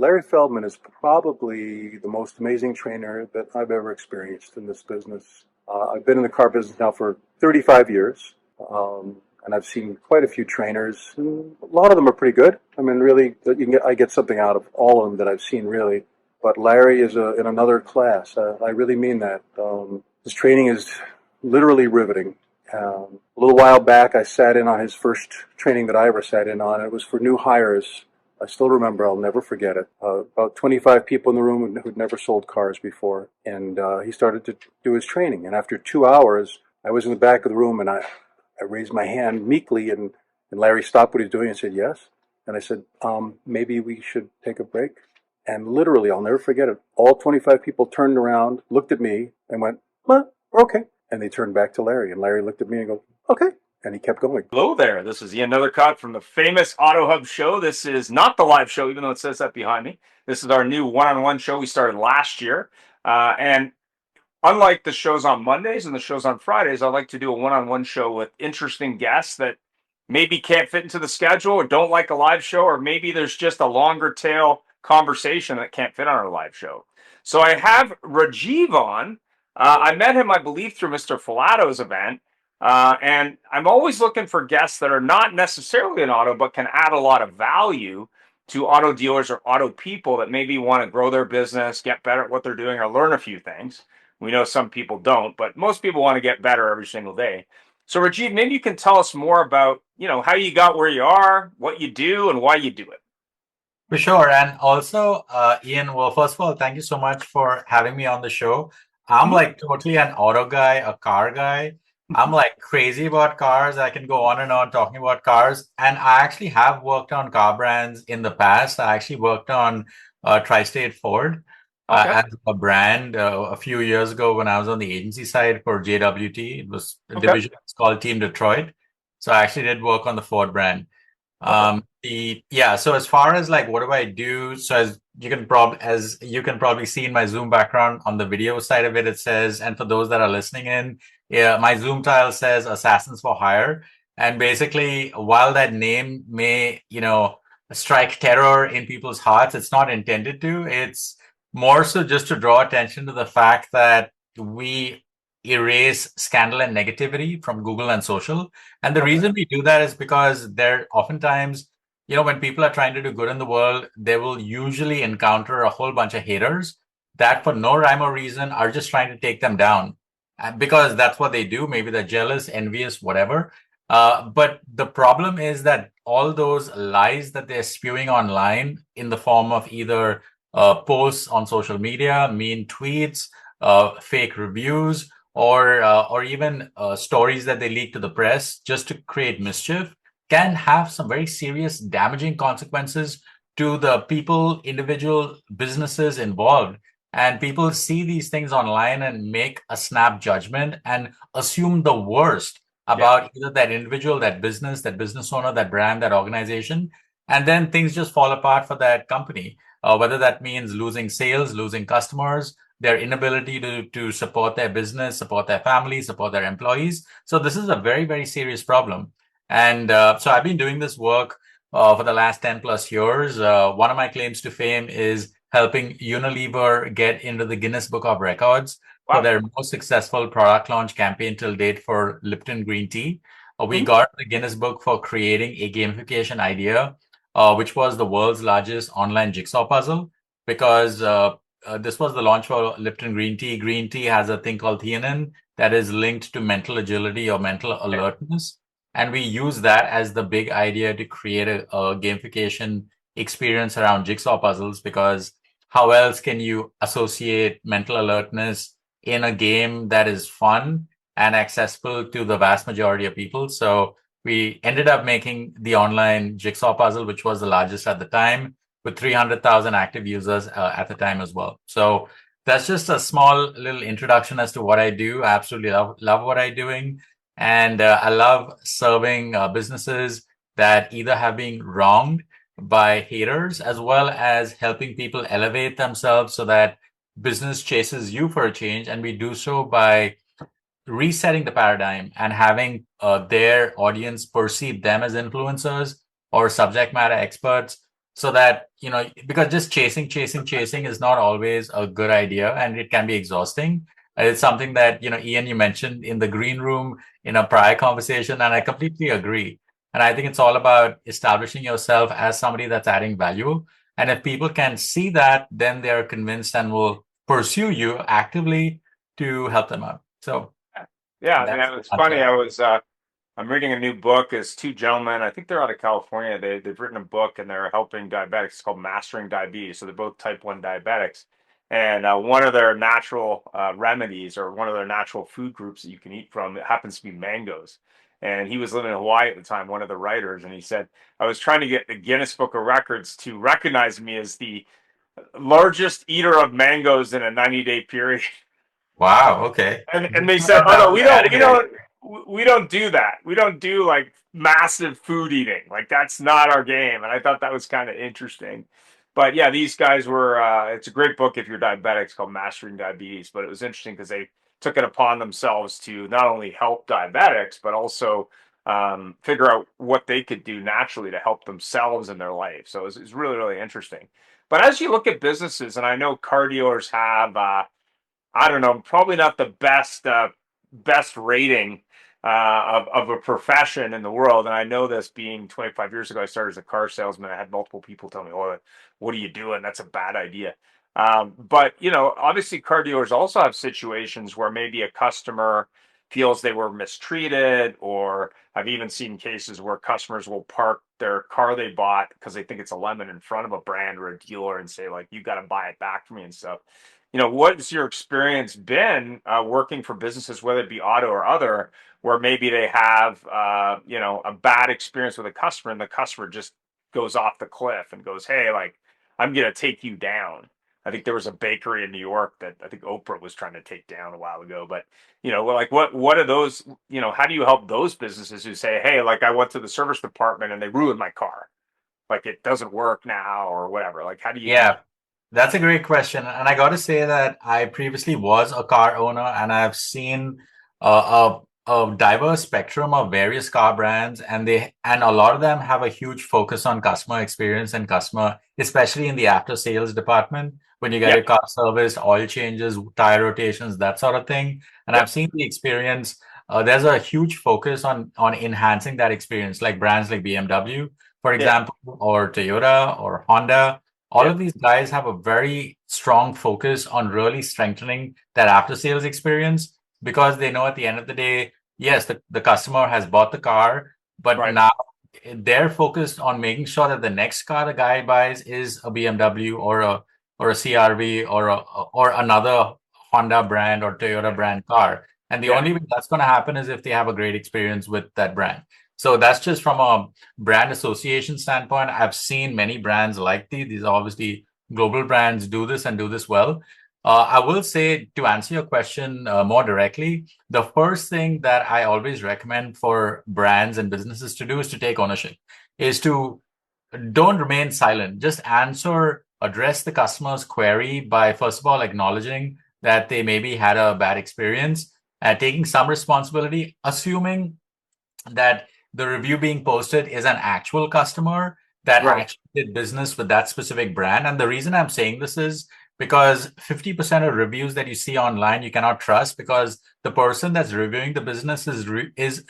Larry Feldman is probably the most amazing trainer that I've ever experienced in this business. I've been in the car business now for 35 years, and I've seen quite a few trainers. And a lot of them are pretty good. I mean, really, I get something out of all of them that I've seen, really. But Larry is in another class. I really mean that. His training is literally riveting. A little while back, I sat in on his first training that I ever sat in on. It was for new hires. I still remember, I'll never forget it. About 25 people in the room who'd never sold cars before. And he started to do his training. And after 2 hours, I was in the back of the room and I raised my hand meekly and Larry stopped what he was doing and said, yes. And I said, maybe we should take a break. And literally, I'll never forget it. All 25 people turned around, looked at me and went, well, okay. And they turned back to Larry. And Larry looked at me and goes, okay. And he kept going. Hello there. This is Ian Nethercott from the famous AutoHub Show. This is not the live show, even though it says that behind me. This is our new one-on-one show we started last year. And unlike the shows on Mondays and the shows on Fridays, I like to do a one-on-one show with interesting guests that maybe can't fit into the schedule or don't like a live show, or maybe there's just a longer tail conversation that can't fit on our live show. So I have Rajiv on. I met him, I believe, through Mr. Filato's event. And I'm always looking for guests that are not necessarily in auto, but can add a lot of value to auto dealers or auto people that maybe want to grow their business, get better at what they're doing, or learn a few things. We know some people don't, but most people want to get better every single day. So Rajiv, maybe you can tell us more about, how you got where you are, what you do, and why you do it. For sure. And also, Ian, well, first of all, thank you so much for having me on the show. I'm like totally an auto guy, a car guy. I'm like crazy about cars. I can go on and on talking about cars. And I actually have worked on car brands in the past. I actually worked on Tri-State Ford as a brand a few years ago when I was on the agency side for JWT. It was a division, it's called Team Detroit. So I actually did work on the Ford brand. So as far as like what do I do, so as you can probably see in my Zoom background on the video side of it, it says, and for those that are listening in, my Zoom tile says Assassins for Hire. And basically, while that name may strike terror in people's hearts, it's not intended to. It's more so just to draw attention to the fact that we erase scandal and negativity from Google and social. And the reason we do that is because there oftentimes, when people are trying to do good in the world, they will usually encounter a whole bunch of haters that for no rhyme or reason are just trying to take them down. Because that's what they do. Maybe they're jealous, envious, whatever. But the problem is that all those lies that they're spewing online in the form of either posts on social media, mean tweets, fake reviews, or even stories that they leak to the press just to create mischief can have some very serious damaging consequences to the people, individual businesses involved. And people see these things online and make a snap judgment and assume the worst about either that individual, that business owner, that brand, that organization. And then things just fall apart for that company, whether that means losing sales, losing customers, their inability to support their business, support their family, support their employees. So this is a very, very serious problem. And so I've been doing this work for the last 10 plus years. One of my claims to fame is helping Unilever get into the Guinness Book of Records for their most successful product launch campaign till date for Lipton green tea. We got the Guinness Book for creating a gamification idea, which was the world's largest online jigsaw puzzle, because this was the launch for Lipton green tea. Green tea has a thing called theanine that is linked to mental agility or mental alertness. And we use that as the big idea to create a gamification experience around jigsaw puzzles, because how else can you associate mental alertness in a game that is fun and accessible to the vast majority of people? So we ended up making the online jigsaw puzzle, which was the largest at the time, with 300,000 active users at the time as well. So that's just a small little introduction as to what I do. I absolutely love what I'm doing. And I love serving businesses that either have been wronged by haters, as well as helping people elevate themselves so that business chases you for a change. And we do so by resetting the paradigm and having their audience perceive them as influencers or subject matter experts so that, because just chasing is not always a good idea, and it can be exhausting. It's something that, Ian, you mentioned in the green room in a prior conversation, and I completely agree. And I think it's all about establishing yourself as somebody that's adding value. And if people can see that, then they're convinced and will pursue you actively to help them out. So Yeah, that's and the it's funny. answer. I'm reading a new book. It's two gentlemen. I think they're out of California. They've written a book and they're helping diabetics. It's called Mastering Diabetes. So they're both type 1 diabetics. And one of their natural remedies, or one of their natural food groups that you can eat from, it happens to be mangoes. And he was living in Hawaii at the time, one of the writers, and he said, I was trying to get the Guinness Book of Records to recognize me as the largest eater of mangoes in a 90-day period. Wow. Okay. And they said, "Oh no, That category. we don't do that. We don't do like massive food eating. Like that's not our game." And I thought that was kind of interesting. But yeah, these guys were. It's a great book if you're diabetic. It's called Mastering Diabetes. But it was interesting because they took it upon themselves to not only help diabetics but also figure out what they could do naturally to help themselves in their life. So it's really really interesting. But as you look at businesses, and I know car dealers have. I don't know, probably not the best rating of a profession in the world. And I know this being 25 years ago, I started as a car salesman. I had multiple people tell me, "Oh, what are you doing? That's a bad idea." But obviously, car dealers also have situations where maybe a customer feels they were mistreated, or I've even seen cases where customers will park their car they bought because they think it's a lemon in front of a brand or a dealer and say like, "You got to buy it back for me" and stuff. What's your experience been working for businesses, whether it be auto or other, where maybe they have, a bad experience with a customer and the customer just goes off the cliff and goes, "Hey, like, I'm going to take you down." I think there was a bakery in New York that I think Oprah was trying to take down a while ago. But, like what are those, how do you help those businesses who say, "Hey, like I went to the service department and they ruined my car. Like it doesn't work now," or whatever. Like, how do you Yeah, that's a great question. And I got to say that I previously was a car owner, and I've seen a diverse spectrum of various car brands, and a lot of them have a huge focus on customer experience and customer, especially in the after sales department, when you get yeah, your car serviced, oil changes, tire rotations, that sort of thing. And yeah, I've seen the experience. There's a huge focus on enhancing that experience, like brands like BMW, for yeah, example, or Toyota or Honda. All yeah, of these guys have a very strong focus on really strengthening that after sales experience, because they know at the end of the day, yes, the customer has bought the car, but right. now they're focused on making sure that the next car the guy buys is a BMW or a CRV or another Honda brand or Toyota brand car. And the Yeah. only way that's going to happen is if they have a great experience with that brand. So that's just from a brand association standpoint. I've seen many brands like these are obviously global brands do this and do this well. I will say, to answer your question more directly, the first thing that I always recommend for brands and businesses to do is to take ownership, is to don't remain silent. Just address the customer's query by, first of all, acknowledging that they maybe had a bad experience, taking some responsibility, assuming that the review being posted is an actual customer that Right. actually did business with that specific brand. And the reason I'm saying this is because 50% of reviews that you see online you cannot trust, because the person that's reviewing the business is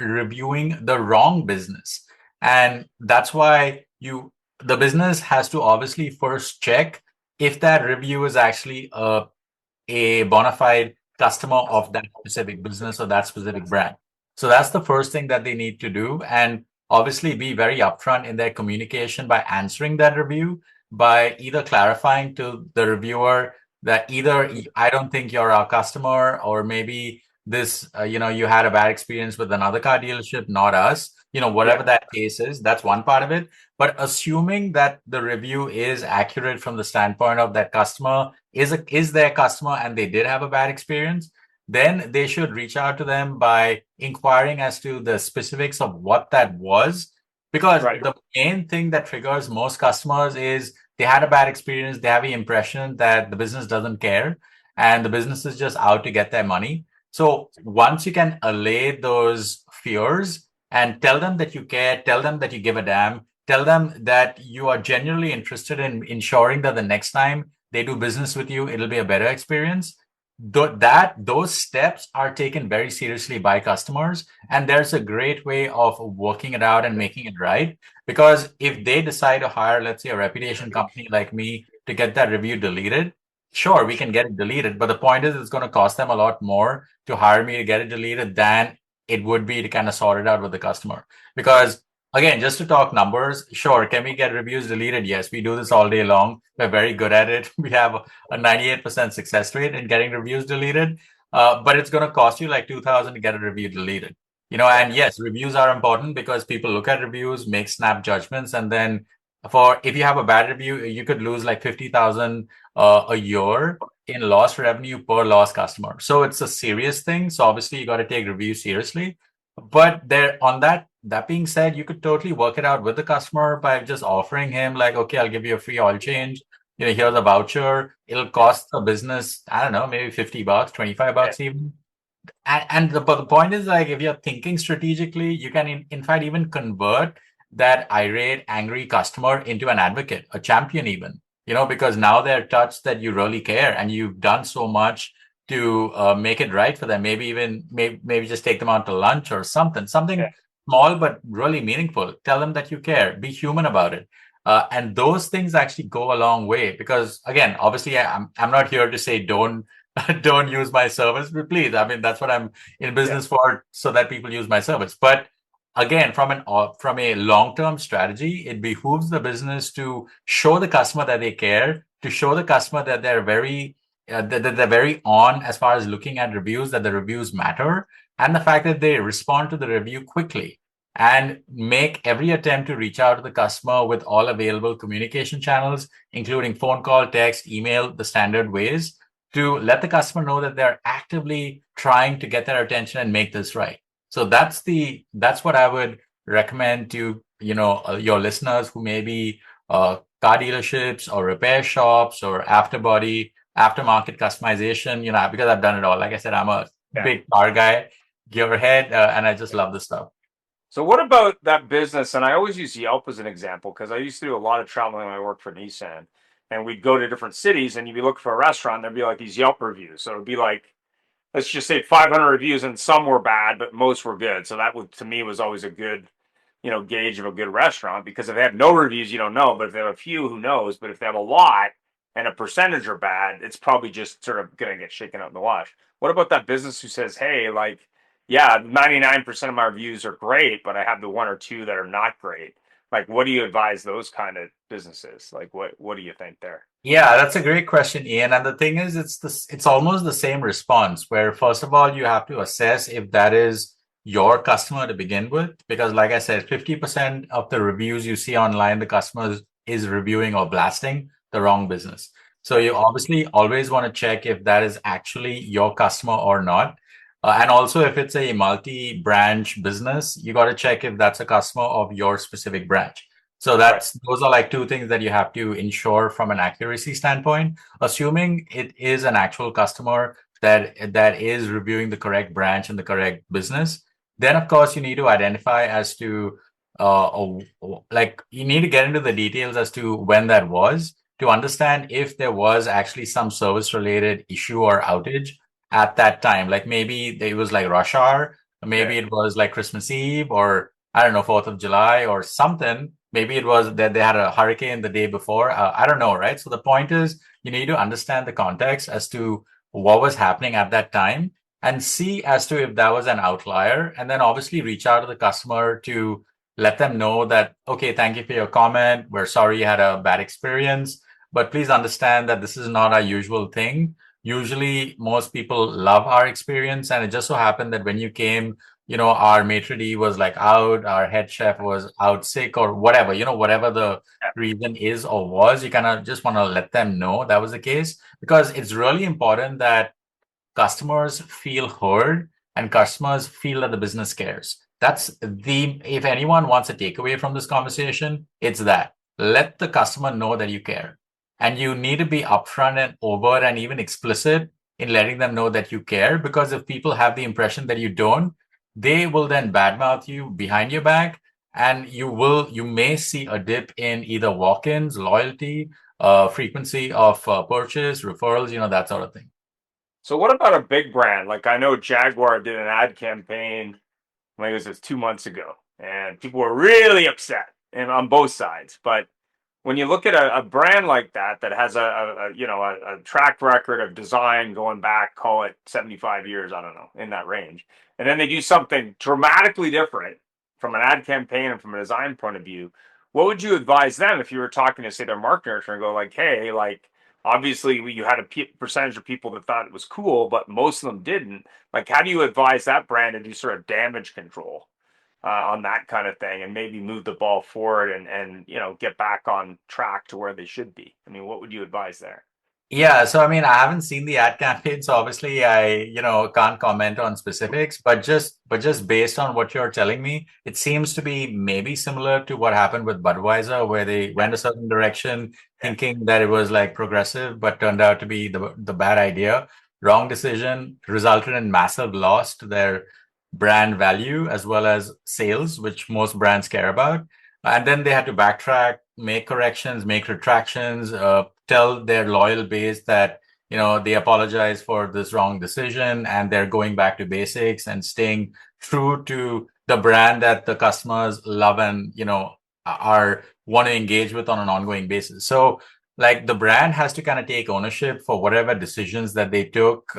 reviewing the wrong business. And that's why the business has to obviously first check if that review is actually a bona fide customer of that specific business or that specific brand. So that's the first thing that they need to do. And obviously be very upfront in their communication by answering that review, by either clarifying to the reviewer that either I don't think you're our customer, or maybe this, you had a bad experience with another car dealership, not us, whatever Yeah. that case is, that's one part of it. But assuming that the review is accurate from the standpoint of that customer is their customer and they did have a bad experience, then they should reach out to them by inquiring as to the specifics of what that was. Because Right. the main thing that triggers most customers is they had a bad experience, they have the impression that the business doesn't care and the business is just out to get their money. So once you can allay those fears and tell them that you care, tell them that you give a damn, Tell them that you are genuinely interested in ensuring that the next time they do business with you, it'll be a better experience. Those steps are taken very seriously by customers, and there's a great way of working it out and making it right. Because if they decide to hire, let's say, a reputation company like me to get that review deleted, sure, we can get it deleted. But the point is, it's going to cost them a lot more to hire me to get it deleted than it would be to kind of sort it out with the customer. Because again, just to talk numbers, sure, can we get reviews deleted? Yes, we do this all day long. We're very good at it. We have a 98% success rate in getting reviews deleted. But it's going to cost you like 2,000 to get a review deleted. And yes, reviews are important because people look at reviews, make snap judgments, and then if you have a bad review, you could lose like 50,000 a year in lost revenue per lost customer. So it's a serious thing. So obviously you got to take reviews seriously. But that being said, you could totally work it out with the customer by just offering him like, okay, I'll give you a free oil change. Here's a voucher. It'll cost the business, I don't know, maybe $50, $25 even. But the point is, like, if you're thinking strategically, you can in fact even convert that irate, angry customer into an advocate, a champion even, because now they're touched that you really care and you've done so much to make it right for them. Maybe just take them out to lunch or something small but really meaningful. Tell them that you care. Be human about it. And those things actually go a long way because, again, obviously, I'm not here to say don't use my service, but please, I mean, that's what I'm in business for, so that people use my service. But again, from a long-term strategy, it behooves the business to show the customer that they care, to show the customer that they're very on as far as looking at reviews, that the reviews matter, and the fact that they respond to the review quickly and make every attempt to reach out to the customer with all available communication channels, including phone call, text, email, the standard ways, to let the customer know that they're actively trying to get their attention and make this right. So that's what I would recommend to your listeners who may be car dealerships or repair shops or aftermarket customization. Because I've done it all. Like I said, I'm a big car guy, gearhead, and I just love this stuff. So what about that business? And I always use Yelp as an example because I used to do a lot of traveling when I worked for Nissan. And we'd go to different cities and you'd be looking for a restaurant, there'd be like these Yelp reviews. So it'd be like, let's just say 500 reviews and some were bad, but most were good. So that to me was always a good, gauge of a good restaurant, because if they have no reviews, you don't know. But if they have a few, who knows? But if they have a lot and a percentage are bad, it's probably just sort of going to get shaken out in the wash. What about that business who says, hey, like, yeah, 99% of my reviews are great, but I have the one or two that are not great. Like, what do you advise those kind of businesses? Like, what do you think there? Yeah, that's a great question, Ian. And the thing is, it's almost the same response where, first of all, you have to assess if that is your customer to begin with. Because like I said, 50% of the reviews you see online, the customer is reviewing or blasting the wrong business. So you obviously always want to check if that is actually your customer or not. And also, if it's a multi-branch business, you got to check if that's a customer of your specific branch. So those are like two things that you have to ensure from an accuracy standpoint. Assuming it is an actual customer that is reviewing the correct branch and the correct business, then of course you need to identify as to you need to get into the details as to when that was, to understand if there was actually some service related issue or outage at that time. Like maybe it was like rush hour, maybe it was like Christmas Eve, or I don't know, 4th of July or something. Maybe it was that they had a hurricane the day before. I don't know, right? So the point is, you need to understand the context as to what was happening at that time and see as to if that was an outlier. And then obviously reach out to the customer to let them know that, okay, thank you for your comment. We're sorry you had a bad experience, but please understand that this is not our usual thing. Usually most people love our experience, and it just so happened that when you came, our maitre d' was like out, our head chef was out sick or whatever, whatever the reason is or was, you kind of just want to let them know that was the case, because it's really important that customers feel heard and customers feel that the business cares. If anyone wants a takeaway from this conversation, it's that. Let the customer know that you care. And you need to be upfront and overt and even explicit in letting them know that you care, because if people have the impression that you don't, they will then badmouth you behind your back and you may see a dip in either walk-ins, loyalty, frequency of purchase, referrals, that sort of thing. So what about a big brand? Like I know Jaguar did an ad campaign, I think it was 2 months ago, and people were really upset and on both sides. But when you look at a brand like that has a track record of design going back, call it 75 years, I don't know, in that range, and then they do something dramatically different from an ad campaign and from a design point of view, what would you advise them if you were talking to, say, their marketer and go like, hey, like obviously you had a percentage of people that thought it was cool, but most of them didn't. Like, how do you advise that brand to do sort of damage control on that kind of thing, and maybe move the ball forward and get back on track to where they should be? I mean, what would you advise there? Yeah, so I mean, I haven't seen the ad campaign, so obviously can't comment on specifics, but just based on what you're telling me, it seems to be maybe similar to what happened with Budweiser, where they went a certain direction thinking that it was like progressive, but turned out to be the bad idea. Wrong decision, resulted in massive loss to their brand value as well as sales, which most brands care about. And then they had to backtrack, make corrections, make retractions, tell their loyal base that they apologize for this wrong decision and they're going back to basics and staying true to the brand that the customers love and are want to engage with on an ongoing basis. So like the brand has to kind of take ownership for whatever decisions that they took,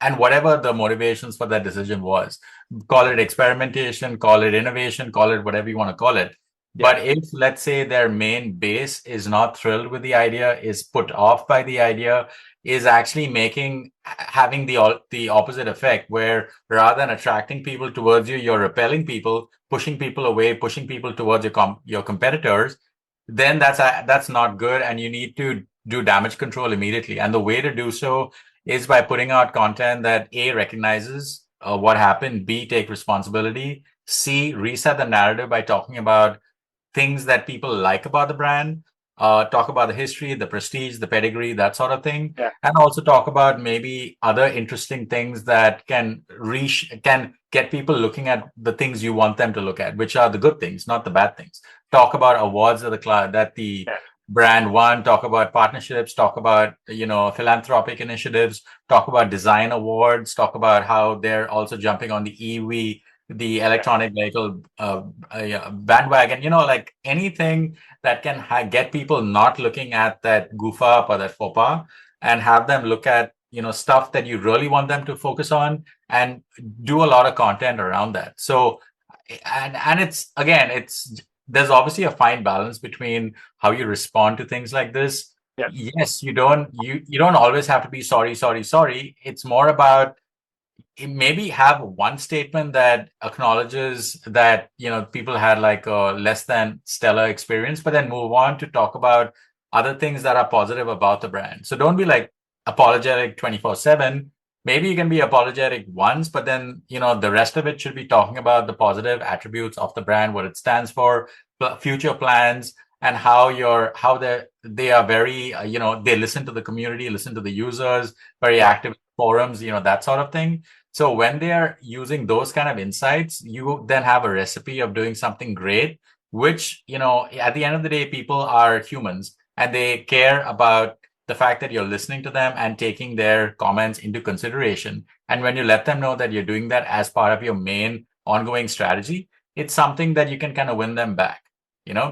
and whatever the motivations for that decision was. Call it experimentation, call it innovation, call it whatever you want to call it. But if, let's say, their main base is not thrilled with the idea, is put off by the idea, is actually having the opposite effect, where rather than attracting people towards you, you're repelling people, pushing people away, pushing people towards your competitors, then that's not good, and you need to do damage control immediately. And the way to do so is by putting out content that A, recognizes what happened, B, take responsibility, C, reset the narrative by talking about things that people like about the brand, talk about the history, the prestige, the pedigree, that sort of thing, and also talk about maybe other interesting things that can get people looking at the things you want them to look at, which are the good things, not the bad things. Talk about awards that the brand won, talk about partnerships, talk about philanthropic initiatives, talk about design awards, talk about how they're also jumping on the EV, the electronic vehicle bandwagon, like anything that can get people not looking at that goof up or that faux pas, and have them look at stuff that you really want them to focus on, and do a lot of content around that. So and it's there's obviously a fine balance between how you respond to things like this. Yes, you don't always have to be sorry. It's more about maybe have one statement that acknowledges that people had like a less than stellar experience, but then move on to talk about other things that are positive about the brand. So don't be like apologetic 24/7. Maybe you can be apologetic once, but then the rest of it should be talking about the positive attributes of the brand, what it stands for, future plans, and how they are very they listen to the community, listen to the users, very active forums, that sort of thing. So when they are using those kind of insights, you then have a recipe of doing something great, which, at the end of the day, people are humans and they care about the fact that you're listening to them and taking their comments into consideration. And when you let them know that you're doing that as part of your main ongoing strategy, it's something that you can kind of win them back,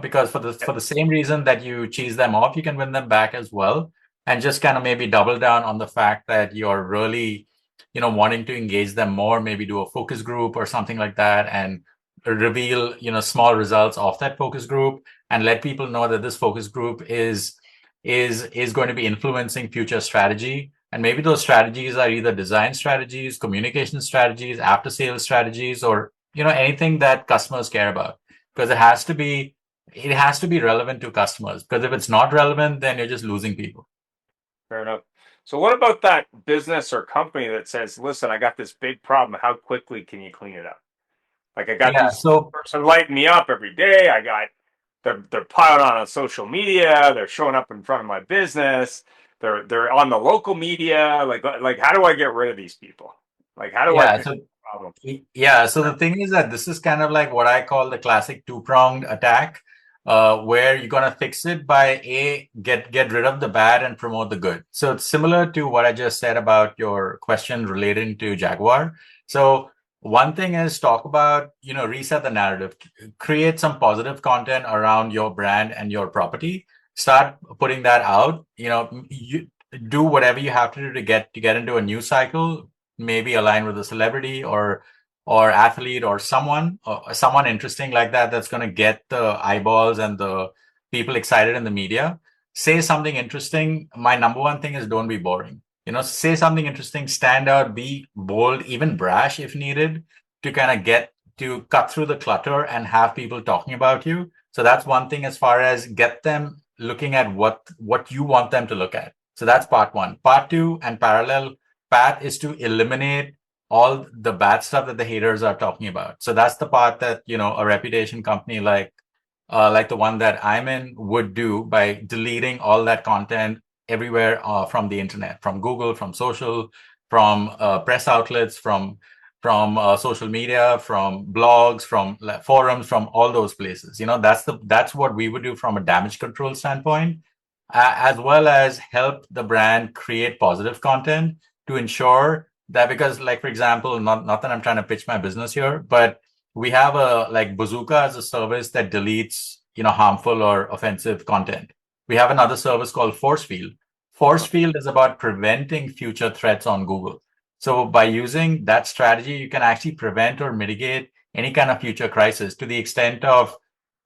because for the same reason that you cheese them off, you can win them back as well. And just kind of maybe double down on the fact that you're really wanting to engage them more, maybe do a focus group or something like that, and reveal, small results of that focus group, and let people know that this focus group is going to be influencing future strategy. And maybe those strategies are either design strategies, communication strategies, after sales strategies, or, anything that customers care about, because it has to be relevant to customers, because if it's not relevant, then you're just losing people. Fair enough. So what about that business or company that says, listen, I got this big problem. How quickly can you clean it up? Like I got these person lighting me up every day. I got they're piling on social media. They're showing up in front of my business. They're on the local media. Like how do I get rid of these people? Like how do I? problem. Yeah, so the thing is that this is kind of like what I call the classic two-pronged attack, where you're gonna fix it by get rid of the bad and promote the good. So it's similar to what I just said about your question relating to Jaguar. So one thing is talk about, reset the narrative, create some positive content around your brand and your property. Start putting that out. You do whatever you have to do to get into a news cycle, maybe align with a celebrity or athlete or someone interesting like that that's going to get the eyeballs and the people excited in the media. Say something interesting. My number one thing is don't be boring. Say something interesting, stand out, be bold, even brash if needed, to kind of get to cut through the clutter and have people talking about you. So that's one thing, as far as get them looking at what you want them to look at. So that's part one. Part two, and parallel path, is to eliminate all the bad stuff that the haters are talking about. So that's the part that, a reputation company like the one that I'm in would do by deleting all that content everywhere, from the internet, from Google, from social, from press outlets, from social media, from blogs, from forums, from all those places. That's what we would do from a damage control standpoint, as well as help the brand create positive content to ensure that, because, like, for example, not that I'm trying to pitch my business here, but we have a, like, Bazooka as a service that deletes, harmful or offensive content. We have another service called Force Field. Force Field is about preventing future threats on Google. So by using that strategy, you can actually prevent or mitigate any kind of future crisis, to the extent of,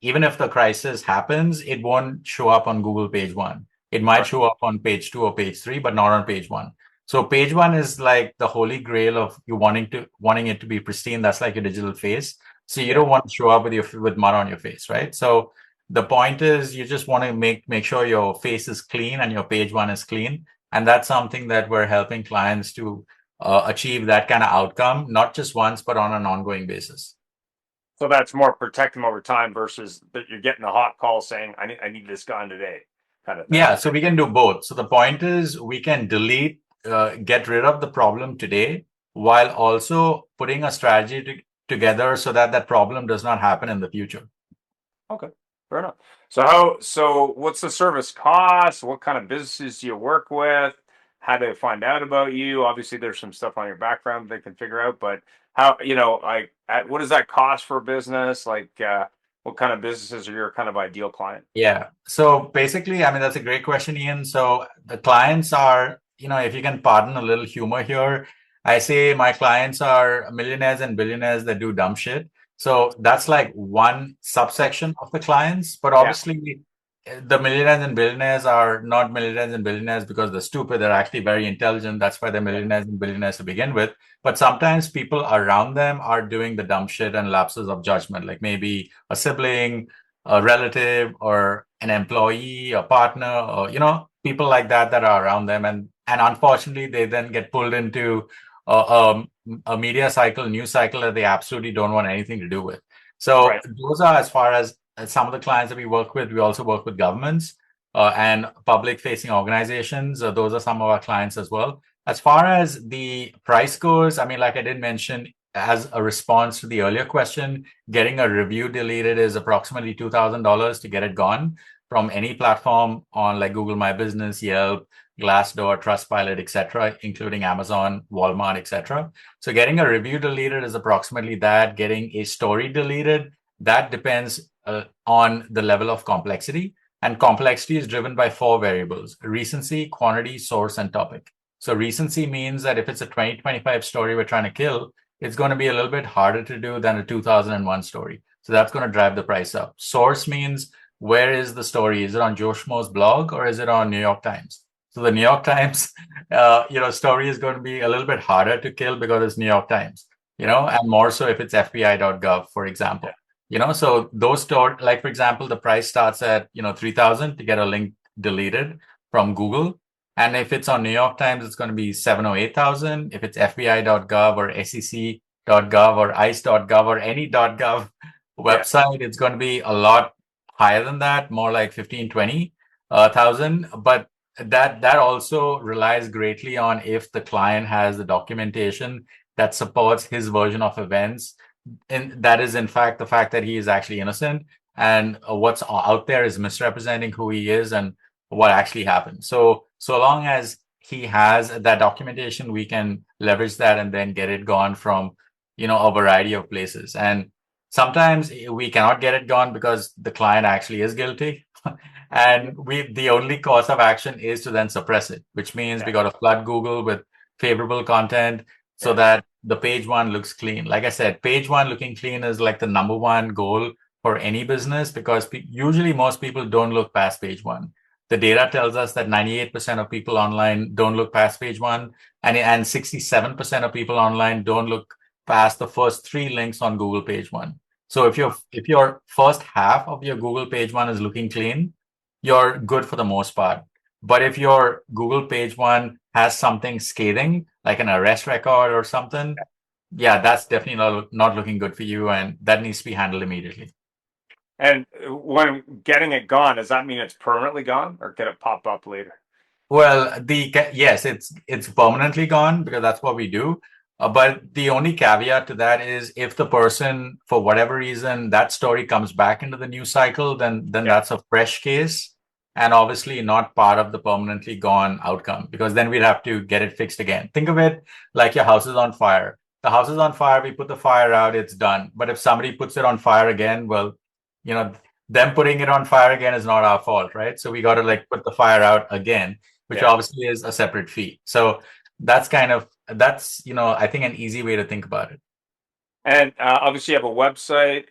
even if the crisis happens, it won't show up on Google page one. It might show up on page 2 or page 3, but not on page 1. So page 1 is like the holy grail of you wanting it to be pristine. That's like your digital face. So you don't want to show up with mud on your face, right? So the point is, you just want to make sure your face is clean and your page 1 is clean. And that's something that we're helping clients to achieve, that kind of outcome, not just once, but on an ongoing basis. So that's more protect them over time versus that you're getting a hot call saying, I need this gone today, kind of thing. Yeah, so we can do both. So the point is, we can get rid of the problem today, while also putting a strategy together so that that problem does not happen in the future. Okay, fair enough. So what's the service cost? What kind of businesses do you work with? How do they find out about you? Obviously, there's some stuff on your background they can figure out, but how, what does that cost for a business? Like, what kind of businesses are your kind of ideal client? Yeah. So basically, I mean, that's a great question, Ian. So the clients are, if you can pardon a little humor here, I say my clients are millionaires and billionaires that do dumb shit. So that's like one subsection of the clients. But obviously, the millionaires and billionaires are not millionaires and billionaires because they're stupid. They're actually very intelligent. That's why they're millionaires and billionaires to begin with. But sometimes people around them are doing the dumb shit and lapses of judgment, like maybe a sibling, a relative, or an employee, a partner, or people like that are around them, and unfortunately they then get pulled into a media cycle, news cycle that they absolutely don't want anything to do with. So those are, as far as some of the clients that we work with. We also work with governments and public-facing organizations. Those are some of our clients as well. As far as the price goes, I mean, like I did mention, as a response to the earlier question, getting a review deleted is approximately $2,000 to get it gone from any platform on, like, Google My Business, Yelp, Glassdoor, Trustpilot, etc., including Amazon, Walmart, etc. So getting a review deleted is approximately that. Getting a story deleted, that depends on the level of complexity. And complexity is driven by 4 variables: recency, quantity, source, and topic. So recency means that if it's a 2025 story we're trying to kill, it's going to be a little bit harder to do than a 2001 story. So that's going to drive the price up. Source means, where is the story? Is it on Joe Schmo's blog or is it on New York Times? So the New York Times, story is going to be a little bit harder to kill because it's New York Times, and more so if it's FBI.gov, for example. So those like, for example, the price starts at, $3,000 to get a link deleted from Google. And if it's on New York Times, it's going to be $7,000 or $8,000. If it's FBI.gov or SEC.gov or ICE.gov or any .gov website, it's going to be a lot higher than that, more like $15,000, $20,000. But that also relies greatly on if the client has the documentation that supports his version of events. And that is, in fact, the fact that he is actually innocent, and what's out there is misrepresenting who he is and what actually happened. So long as he has that documentation, we can leverage that and then get it gone from, a variety of places. And sometimes we cannot get it gone because the client actually is guilty. And the only course of action is to then suppress it, which means we got to flood Google with favorable content so that the page one looks clean. Like I said, page one looking clean is like the number one goal for any business, because usually most people don't look past page one. The data tells us that 98% of people online don't look past page one, and 67% of people online don't look past the first 3 links on Google page one. So if your first half of your Google page one is looking clean, you're good for the most part. But if your Google page one has something scathing, like an arrest record or something, yeah, that's definitely not looking good for you, and that needs to be handled immediately. And when getting it gone, does that mean it's permanently gone, or can it pop up later? Well, yes, it's permanently gone, because that's what we do. But the only caveat to that is, if the person, for whatever reason, that story comes back into the news cycle, then that's a fresh case, and obviously not part of the permanently gone outcome, because then we'd have to get it fixed again. Think of it like your house is on fire. The house is on fire, we put the fire out, it's done. But if somebody puts it on fire again, well, them putting it on fire again is not our fault, right? So we got to like put the fire out again, which obviously is a separate fee. So that's I think an easy way to think about it. And obviously, you have a website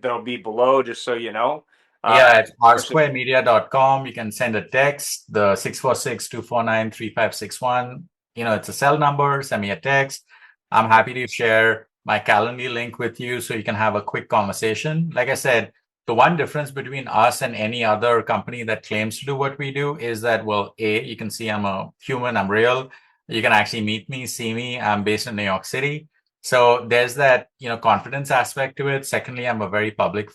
that'll be below, just so you know. Yeah, it's rsquaremedia.com. You can send a text, the 646-249-3561. It's a cell number. Send me a text. I'm happy to share my Calendly link with you so you can have a quick conversation. Like I said, the one difference between us and any other company that claims to do what we do is that, well, you can see I'm a human, I'm real. You can actually meet me, see me. I'm based in New York City. So there's that, confidence aspect to it. Secondly, I'm a very public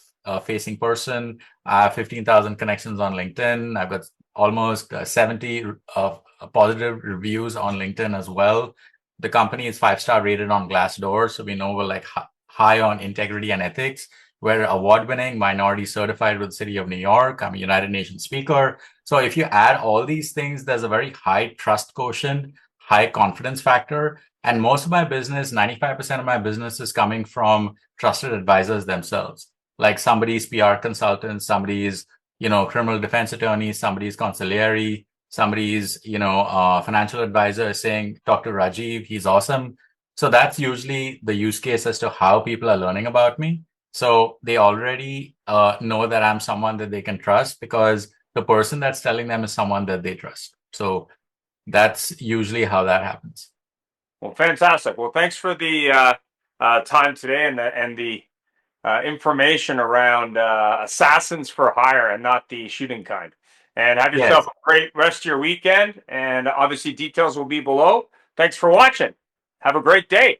facing person. I have 15,000 connections on LinkedIn. I've got almost 70 positive reviews on LinkedIn as well. The company is 5-star rated on Glassdoor, so we know we're like high on integrity and ethics. We're award-winning, minority certified with the City of New York. I'm a United Nations speaker. So if you add all these things, there's a very high trust quotient, high confidence factor. And most of my business, 95% of my business, is coming from trusted advisors themselves. Like somebody's PR consultant, somebody's, criminal defense attorney, somebody's consigliere, somebody's, financial advisor saying, talk to Rajiv, he's awesome. So that's usually the use case as to how people are learning about me. So they already know that I'm someone that they can trust, because the person that's telling them is someone that they trust. So that's usually how that happens. Well, fantastic. Well, thanks for the time today and the information around assassins for hire and not the shooting kind. And have yourself a great rest of your weekend. And obviously, details will be below. Thanks for watching. Have a great day.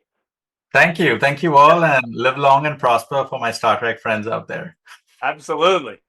Thank you. Thank you all, and live long and prosper for my Star Trek friends out there. Absolutely.